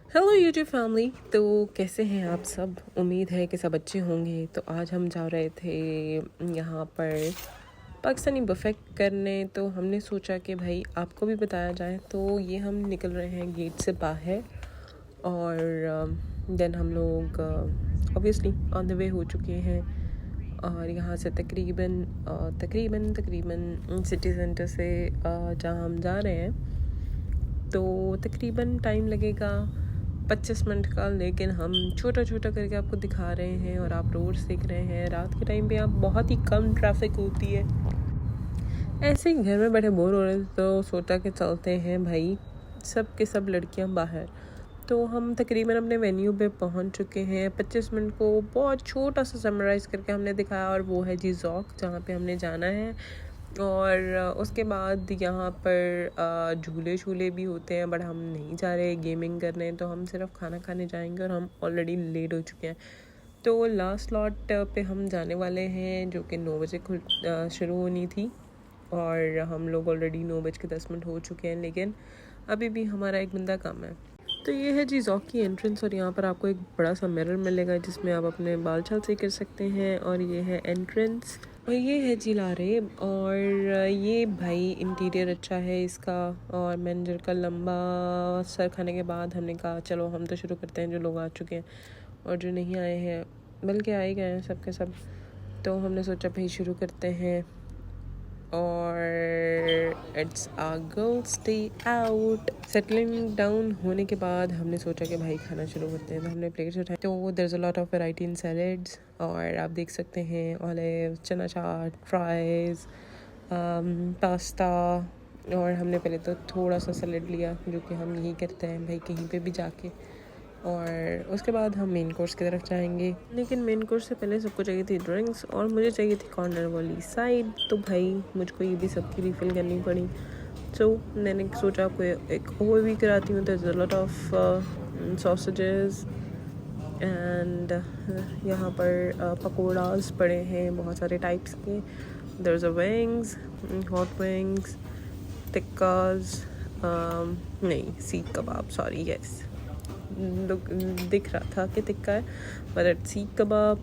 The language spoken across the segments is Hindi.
Hello YouTube family. तो कैसे हैं आप सब? उम्मीद है कि सब अच्छे होंगे। तो आज हम जा रहे थे यहाँ पर पाकिस्तानी बफे करने, तो हमने सोचा कि भाई आपको भी बताया जाए। तो ये हम निकल रहे हैं गेट से बाहर और देन हम लोग ऑब्वियसली ऑन द वे हो चुके हैं। और यहाँ से तकरीबन सिटी सेंटर से जहाँ हम जा रहे हैं तो तकरीबन टाइम लगेगा 25 मिनट का, लेकिन हम छोटा छोटा करके आपको दिखा रहे हैं और आप रोड्स देख रहे हैं। रात के टाइम पे आप बहुत ही कम ट्रैफिक होती है। ऐसे ही घर में बैठे बोर हो रहे थे तो सोचा कि चलते हैं भाई, सब के सब लड़कियां बाहर। तो हम तकरीबन अपने वेन्यू पे पहुंच चुके हैं। 25 मिनट को बहुत छोटा सा समराइज़ करके हमने दिखाया, और वो है जी ज़ौक, जहाँ पे हमने जाना है। और उसके बाद यहाँ पर झूले शूले भी होते हैं, बट हम नहीं जा रहे गेमिंग करने, तो हम सिर्फ खाना खाने जाएंगे और हम ऑलरेडी लेट हो चुके हैं। तो लास्ट स्लॉट पे हम जाने वाले हैं, जो कि 9 बजे शुरू होनी थी, और हम लोग ऑलरेडी 9:10 हो चुके हैं, लेकिन अभी भी हमारा एक बंदा कम है। तो ये है जी ज़ौक की एंट्रेंस, और यहाँ पर आपको एक बड़ा सा मिरर मिलेगा जिसमें आप अपने बाल छाल सही कर सकते हैं। और ये है एंट्रेंस, और ये है जी लारेब। और ये भाई इंटीरियर अच्छा है इसका। और मैनेजर का लंबा सर खाने के बाद हमने कहा चलो हम तो शुरू करते हैं, जो लोग आ चुके हैं और जो नहीं आए हैं, बल्कि आ ही गए हैं सब के सब। तो हमने सोचा भाई शुरू करते हैं। और it's a girls day out. Settling down होने के बाद हमने सोचा कि भाई खाना शुरू करते हैं, तो हमने प्लेट्स उठाई। तो there is a lot of variety in salads, और आप देख सकते हैं ऑलिव, चना चाट, फ्राइज़, पास्ता। और हमने पहले तो थोड़ा सा सैलेड लिया, जो कि हम यही करते हैं भाई कहीं पे भी जाके। और उसके बाद हम मेन कोर्स की तरफ जाएंगे, लेकिन मेन कोर्स से पहले सबको चाहिए थी ड्रिंक्स, और मुझे चाहिए थी कॉर्नर वाली साइड। तो भाई मुझको ये भी सबकी रिफ़िल करनी पड़ी। सो मैंने सोचा आपको एक ओवर भी कराती हूँ। तो लॉट ऑफ सॉसेजेस एंड यहाँ पर पकौड़ाज पड़े हैं बहुत सारे टाइप्स के। There is a wings, hot wings, tikkas, नहीं सीख कबाब, सॉरी, यस दिख रहा था कि टिक्का है, बट सीख कबाब,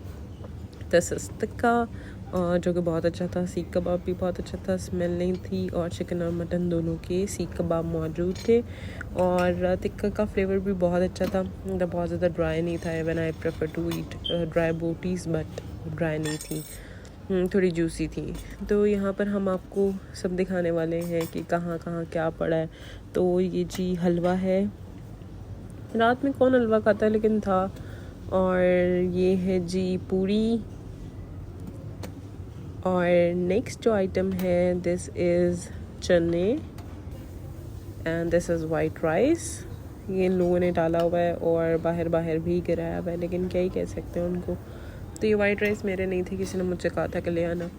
दिस इज़ टिक्का, जो कि बहुत अच्छा था। सीख कबाब भी बहुत अच्छा था, स्मेल नहीं थी, और चिकन और मटन दोनों के सीख कबाब मौजूद थे। और टिक्का का फ्लेवर भी बहुत अच्छा था, मतलब बहुत ज़्यादा ड्राई नहीं था। Even I prefer to eat dry botis, but dry नहीं थी, थोड़ी जूसी थी। तो यहाँ पर हम आपको सब दिखाने वाले हैं कि कहाँ कहाँ क्या पड़ा है। तो ये जी हलवा है, रात में कौन हलवा खाता है, लेकिन था। और ये है जी पूरी। और नेक्स्ट जो आइटम है, दिस इज़ चने and this is white rice. ये लोगों ने डाला हुआ है और बाहर बाहर भी गिराया हुआ है, लेकिन क्या ही कह सकते हैं उनको। तो ये वाइट राइस मेरे नहीं थे, किसी ने मुझसे कहा था कि ले आना।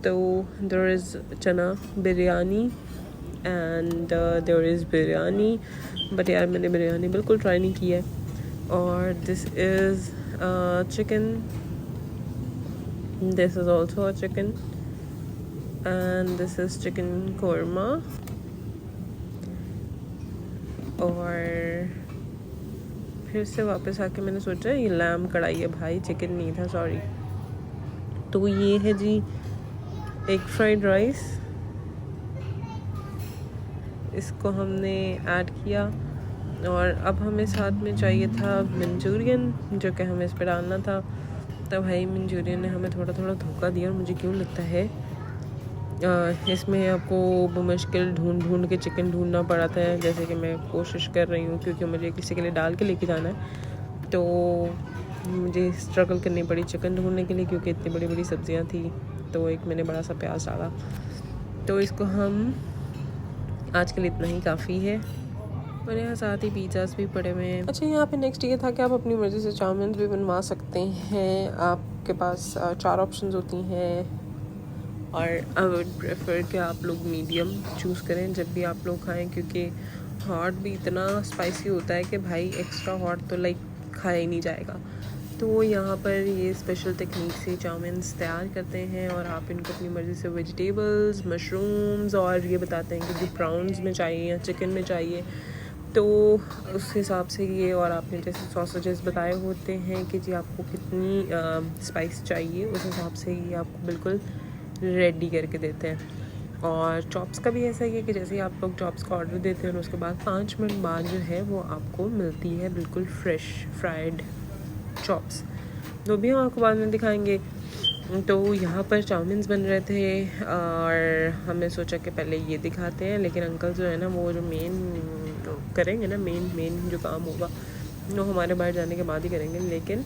तो there is chana biryani and there is biryani, but यार मैंने बिरयानी बिल्कुल ट्राई नहीं की है। और this is chicken, this is also a chicken, and this is chicken korma. और फिर से वापस आके मैंने सोचा ये लैम कढ़ाई है भाई, चिकन नहीं था, सॉरी। तो ये है जी एग फ्राइड राइस, इसको हमने ऐड किया। और अब हमें साथ में चाहिए था मंचूरियन, जो कि हमें इस पर डालना था। तो भाई मंचूरियन ने हमें थोड़ा थोड़ा धोखा दिया, और मुझे क्यों लगता है इसमें आपको मुश्किल ढूंढ के चिकन ढूंढना पड़ा था, जैसे कि मैं कोशिश कर रही हूँ, क्योंकि मुझे किसी के लिए डाल के लेके जाना है। तो मुझे स्ट्रगल करनी पड़ी चिकन ढूंढने के लिए, क्योंकि इतनी बड़ी बड़ी सब्जियाँ थी। तो एक मैंने बड़ा सा प्याज डाला। तो इसको हम आज के लिए इतना ही काफ़ी है। और यहाँ साथ ही पिज़्ज़ास भी पड़े हुए हैं। अच्छा, यहाँ पे नेक्स्ट ये था कि आप अपनी मर्ज़ी से चाउमीन भी बनवा सकते हैं। आपके पास 4 ऑप्शंस होती हैं, और आई वुड प्रेफर कि आप लोग मीडियम चूज़ करें जब भी आप लोग खाएं, क्योंकि हॉट भी इतना स्पाइसी होता है कि भाई एक्स्ट्रा हॉट तो लाइक खाया ही नहीं जाएगा। तो यहाँ पर ये स्पेशल टेक्निक से चाउमीन्स तैयार करते हैं, और आप इनको अपनी मर्ज़ी से वेजिटेबल्स, मशरूम्स, और ये बताते हैं कि प्राउन्स में चाहिए या चिकन में चाहिए। तो उस हिसाब से ये, और आपने जैसे सॉसेजेस बताए होते हैं कि जी आपको कितनी स्पाइस चाहिए, उस हिसाब से ये आपको बिल्कुल रेडी करके देते हैं। और चॉप्स का भी ऐसा ही है कि जैसे ही आप लोग चॉप्स का ऑर्डर देते हैं उसके बाद 5 मिनट बाद जो है वो आपको मिलती है बिल्कुल फ्रेश फ्राइड चॉप्स, वो भी हम आपको बाद में दिखाएंगे। तो यहाँ पर चाउमीन्स बन रहे थे और हमने सोचा कि पहले ये दिखाते हैं, लेकिन अंकल जो है ना वो जो मेन करेंगे ना, मेन जो काम होगा वो हमारे बाहर जाने के बाद ही करेंगे, लेकिन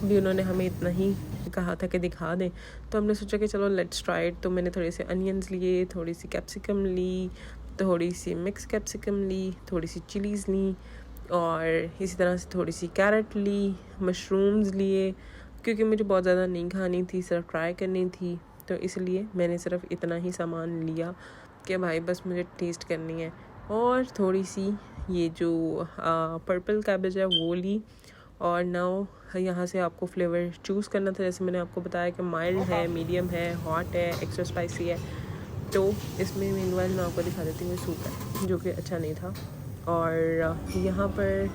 अभी उन्होंने हमें इतना ही कहा था कि दिखा दें, तो हमने सोचा कि चलो लेट्स ट्राई इट। तो मैंने थोड़े से अनियंस लिए, थोड़ी सी कैप्सिकम ली, थोड़ी सी मिक्स कैप्सिकम ली, थोड़ी सी चिलीज़ ली, और इसी तरह से थोड़ी सी कैरेट ली, मशरूम्स लिए, क्योंकि मुझे बहुत ज़्यादा नहीं खानी थी, सिर्फ ट्राई करनी थी, तो इसलिए मैंने सिर्फ इतना ही सामान लिया कि भाई बस मुझे टेस्ट करनी है। और थोड़ी सी ये जो पर्पल कैबेज है वो ली, और नाउ यहाँ से आपको फ्लेवर चूज़ करना था, जैसे मैंने आपको बताया कि माइल्ड है, मीडियम है, हॉट है, एक्स्ट्रा स्पाइसी है। तो इसमें मीनवाइल मैं आपको दिखा देती हूँ सूप है जो कि अच्छा नहीं था। और यहाँ पर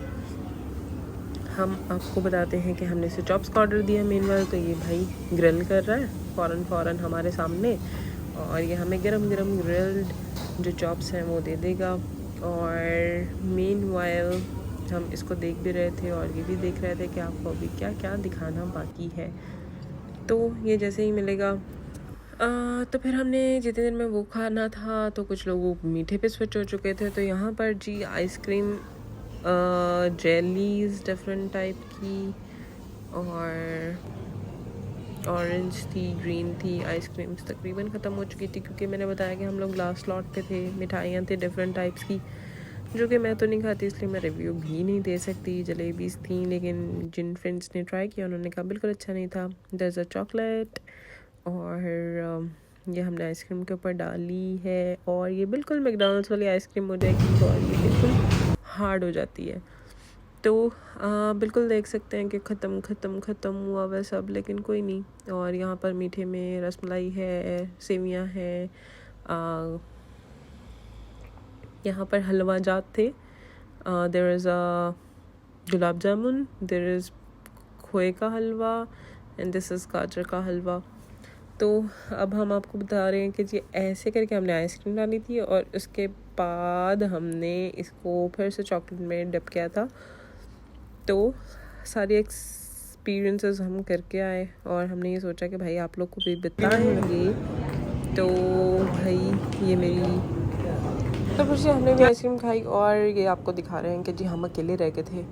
हम आपको बताते हैं कि हमने इसे चॉप्स का ऑर्डर दिया मीनवाइल, तो ये भाई ग्रिल कर रहा है फ़ौरन हमारे सामने, और ये हमें गरम ग्रिल्ड जो चॉप्स हैं वो दे देगा। और मीनवाइल हम इसको देख भी रहे थे और ये भी देख रहे थे कि आपको अभी क्या क्या दिखाना बाकी है। तो ये जैसे ही मिलेगा तो फिर हमने जितने दिन में वो खाना था, तो कुछ लोग वो मीठे पे स्विच हो चुके थे। तो यहाँ पर जी आइसक्रीम जेलीज डिफरेंट टाइप की, और ऑरेंज थी, ग्रीन थी, आइसक्रीम्स तकरीबन ख़त्म हो चुकी थी, क्योंकि मैंने बताया कि हम लोग लास्ट लॉट पे थे। मिठाइयाँ थी डिफरेंट टाइप्स की, जो कि मैं तो नहीं खाती, इसलिए मैं रिव्यू भी नहीं दे सकती। जलेबीज़ थी, लेकिन जिन फ्रेंड्स ने ट्राई किया उन्होंने कहा बिल्कुल अच्छा नहीं था। दर्ज चॉकलेट, और ये हमने आइसक्रीम के ऊपर डाली है, और ये बिल्कुल मैकडॉनल्ड्स वाली आइसक्रीम हो जाएगी और ये बिल्कुल हार्ड हो जाती है। तो बिल्कुल देख सकते हैं कि ख़त्म हुआ वह सब, लेकिन कोई नहीं। और यहाँ पर मीठे में रसमलाई है, सेवियाँ हैं, यहाँ पर हलवा जात थे, there is a gulab jamun, there is खोए का हलवा, एंड दिस इज़ गाजर का हलवा। तो अब हम आपको बता रहे हैं कि जी ऐसे करके हमने आइसक्रीम डाली थी, और उसके बाद हमने इसको फिर से चॉकलेट में डिप किया था। तो सारे एक्सपीरियंसेस हम करके आए, और हमने ये सोचा कि भाई आप लोग को भी बताएंगे। तो भाई ये मेरी, तो फिर से हमने भी आइसक्रीम खाई, और ये आपको दिखा रहे हैं कि जी हम अकेले रह गए थे,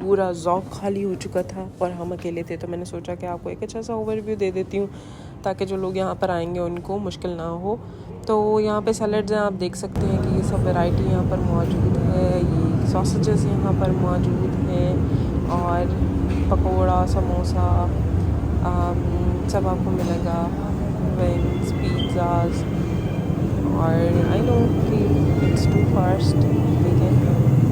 पूरा ज़ौक खाली हो चुका था और हम अकेले थे। तो मैंने सोचा कि आपको एक अच्छा सा ओवरव्यू दे देती हूँ, ताकि जो लोग यहाँ पर आएंगे उनको मुश्किल ना हो। तो यहाँ पे सैलड्स हैं, आप देख सकते हैं कि ये सब वैरायटी यहाँ पर मौजूद है। ये सॉसेजेस यहाँ पर मौजूद हैं, और पकोड़ा, समोसा सब आपको मिलेगा, विंग्स, पिज़्ज़ाज़। और आई नो कि इट्स टू फास्ट, लेकिन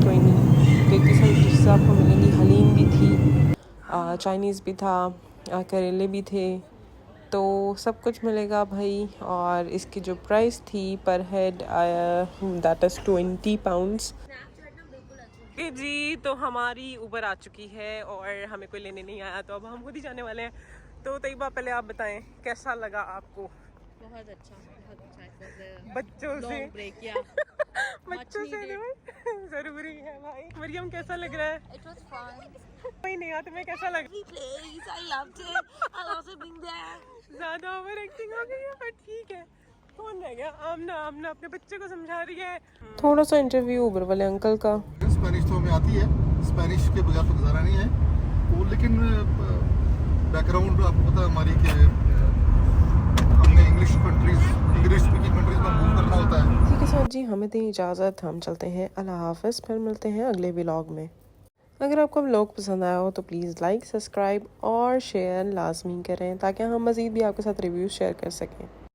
कोई नहीं, कई सारी डिशेस आपको मिलेंगी। हलीम भी थी, चाइनीज़ भी था, करेले भी थे, तो सब कुछ मिलेगा भाई। और इसकी जो प्राइस थी पर हेड दैट इज़ 20 पाउंड्स जी। तो हमारी ऊबर आ चुकी है और हमें कोई लेने नहीं आया, तो अब हम खुद ही जाने वाले हैं। तो तैयबा पहले आप बताएं कैसा लगा आपको? बहुत अच्छा बच्चों से ब्रेक किया बच्चों से जरूरी है भाई। मरियम कैसा लग रहा है? It was fun. कोई नहीं, तुम्हें कैसा लग रहा है? Please, I loved it. I'll also bring that. ज्यादा ओवर एक्टिंग हो गई है, पर ठीक है। कौन रह गया? आमना अपने बच्चे को समझा रही है। थोड़ा सा इंटरव्यू ऊबर वाले अंकल का। स्पेनिश तो हमें आती है, स्पेनिश के बगैर तो गुजारा नहीं है वो, लेकिन बैकग्राउंड आपको पता है हमारी कि हमने इंग्लिश स्पीकिंग कंट्रीज में मूव करना होता है। ठीक है सर जी, हमें दें इजाज़त, हम चलते हैं। अल्लाह हाफ़िज़, फिर मिलते हैं अगले व्लॉग में। अगर आपको व्लॉग पसंद आया हो तो प्लीज़ लाइक, सब्सक्राइब और शेयर लाजमी करें, ताकि हम मज़ीद भी आपके साथ रिव्यूज़ शेयर कर सकें।